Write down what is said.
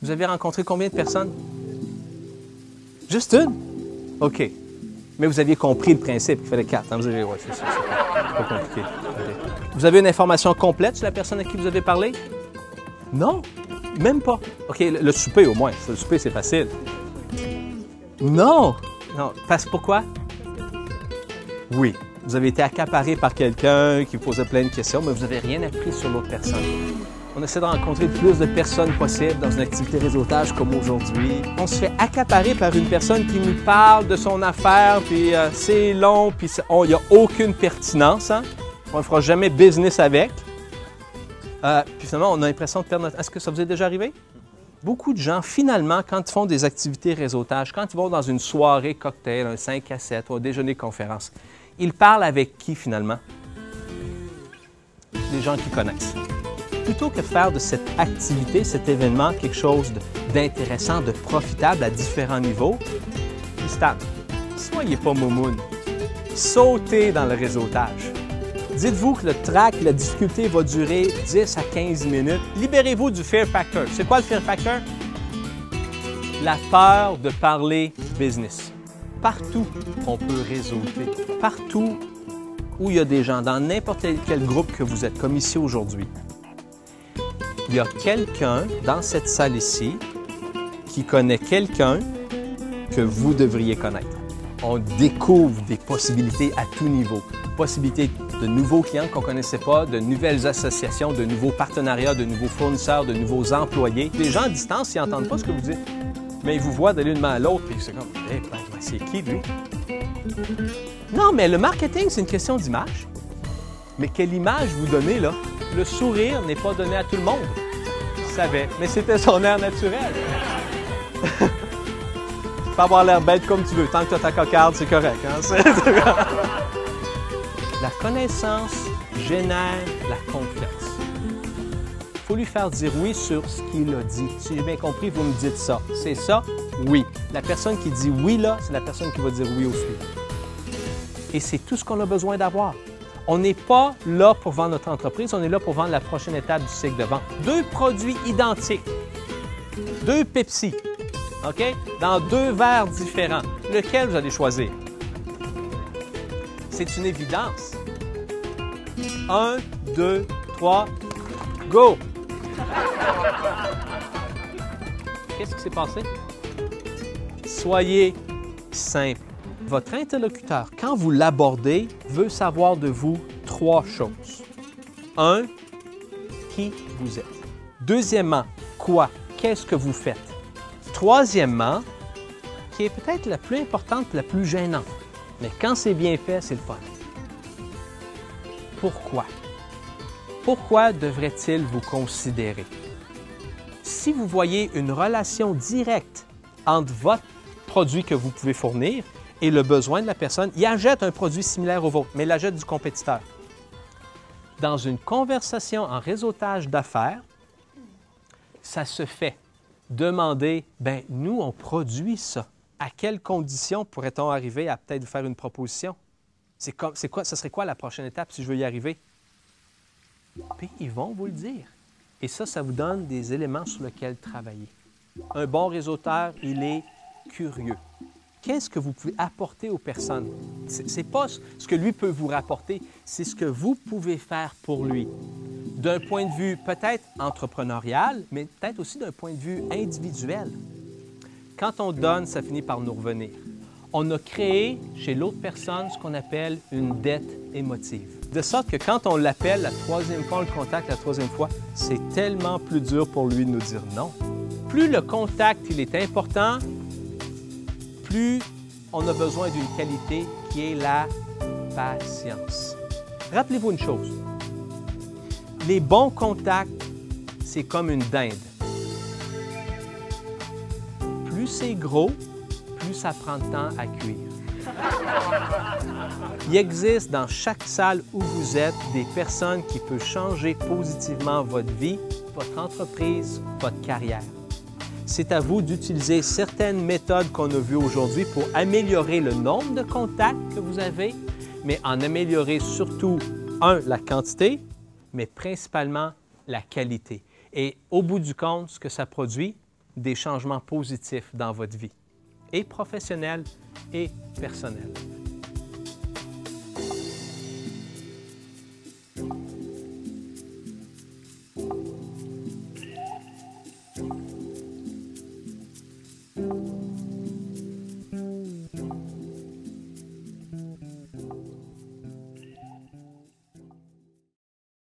Vous avez rencontré combien de personnes? Juste une? OK. Mais vous aviez compris le principe, il fallait 4. Hein? Vous avez, ouais, c'est pas compliqué. Okay. Vous avez une information complète sur la personne à qui vous avez parlé? Non, même pas. OK, le souper au moins. Le souper, c'est facile. Non! Non, pourquoi? Oui. Vous avez été accaparé par quelqu'un qui posait plein de questions, mais vous n'avez rien appris sur l'autre personne. On essaie de rencontrer le plus de personnes possible dans une activité réseautage comme aujourd'hui. On se fait accaparer par une personne qui nous parle de son affaire, puis c'est long, puis il n'y a aucune pertinence. Hein? On ne fera jamais business avec. Puis finalement, on a l'impression de perdre notre... Est-ce que ça vous est déjà arrivé? Beaucoup de gens, finalement, quand ils font des activités réseautage, quand ils vont dans une soirée cocktail, un 5 à 7 ou un déjeuner conférence, ils parlent avec qui, finalement? Les gens qu'ils connaissent. Plutôt que de faire de cette activité, cet événement, quelque chose d'intéressant, de profitable à différents niveaux, soyez pas moumoune. Sautez dans le réseautage. Dites-vous que le track, la difficulté va durer 10 à 15 minutes. Libérez-vous du fear factor. C'est quoi le fear factor? La peur de parler business. Partout, on peut réseauter. Partout où il y a des gens, dans n'importe quel groupe que vous êtes, comme ici aujourd'hui, il y a quelqu'un dans cette salle ici qui connaît quelqu'un que vous devriez connaître. On découvre des possibilités à tout niveau. Possibilités de nouveaux clients qu'on ne connaissait pas, de nouvelles associations, de nouveaux partenariats, de nouveaux fournisseurs, de nouveaux employés. Les gens à distance, ils n'entendent pas ce que vous dites, mais ils vous voient d'aller d'une main à l'autre, puis c'est comme, hey, ben, c'est qui, lui? Non, mais le marketing, c'est une question d'image. Mais quelle image vous donnez, là? Le sourire n'est pas donné à tout le monde. Je savais, mais c'était son air naturel. Tu peux avoir l'air bête comme tu veux. Tant que tu as ta cocarde, c'est correct. Hein? La connaissance génère la confiance. Il faut lui faire dire oui sur ce qu'il a dit. Si j'ai bien compris, vous me dites ça. C'est ça? Oui. La personne qui dit oui là, c'est la personne qui va dire oui au suivant. Et c'est tout ce qu'on a besoin d'avoir. On n'est pas là pour vendre notre entreprise, on est là pour vendre la prochaine étape du cycle de vente. 2 produits identiques, 2 Pepsi, OK? Dans 2 verres différents. Lequel vous allez choisir? C'est une évidence. 1, 2, 3, go! Qu'est-ce qui s'est passé? Soyez simple. Votre interlocuteur, quand vous l'abordez, veut savoir de vous 3 choses. 1, qui vous êtes. Deuxièmement, quoi? Qu'est-ce que vous faites? Troisièmement, qui est peut-être la plus importante, la plus gênante, mais quand c'est bien fait, c'est le fun. Pourquoi? Pourquoi devrait-il vous considérer? Si vous voyez une relation directe entre votre produit que vous pouvez fournir et le besoin de la personne, il achète un produit similaire au vôtre, mais il achète du compétiteur. Dans une conversation en réseautage d'affaires, ça se fait. Demandez, bien, nous, on produit ça. À quelles conditions pourrait-on arriver à peut-être vous faire une proposition? Ce serait quoi la prochaine étape si je veux y arriver? Puis ils vont vous le dire. Et ça vous donne des éléments sur lesquels travailler. Un bon réseauteur, il est curieux. Qu'est-ce que vous pouvez apporter aux personnes? Ce n'est pas ce que lui peut vous rapporter, c'est ce que vous pouvez faire pour lui. D'un point de vue peut-être entrepreneurial, mais peut-être aussi d'un point de vue individuel. Quand on donne, ça finit par nous revenir. On a créé chez l'autre personne ce qu'on appelle une dette émotive. De sorte que quand on l'appelle la 3e fois, on le contacte la 3e fois, c'est tellement plus dur pour lui de nous dire non. Plus le contact il est important, plus on a besoin d'une qualité qui est la patience. Rappelez-vous une chose, les bons contacts, c'est comme une dinde. Plus c'est gros, plus ça prend de temps à cuire. Il existe dans chaque salle où vous êtes des personnes qui peuvent changer positivement votre vie, votre entreprise, votre carrière. C'est à vous d'utiliser certaines méthodes qu'on a vues aujourd'hui pour améliorer le nombre de contacts que vous avez, mais en améliorer surtout, la quantité, mais principalement la qualité. Et au bout du compte, ce que ça produit, des changements positifs dans votre vie, et professionnelle et personnelle.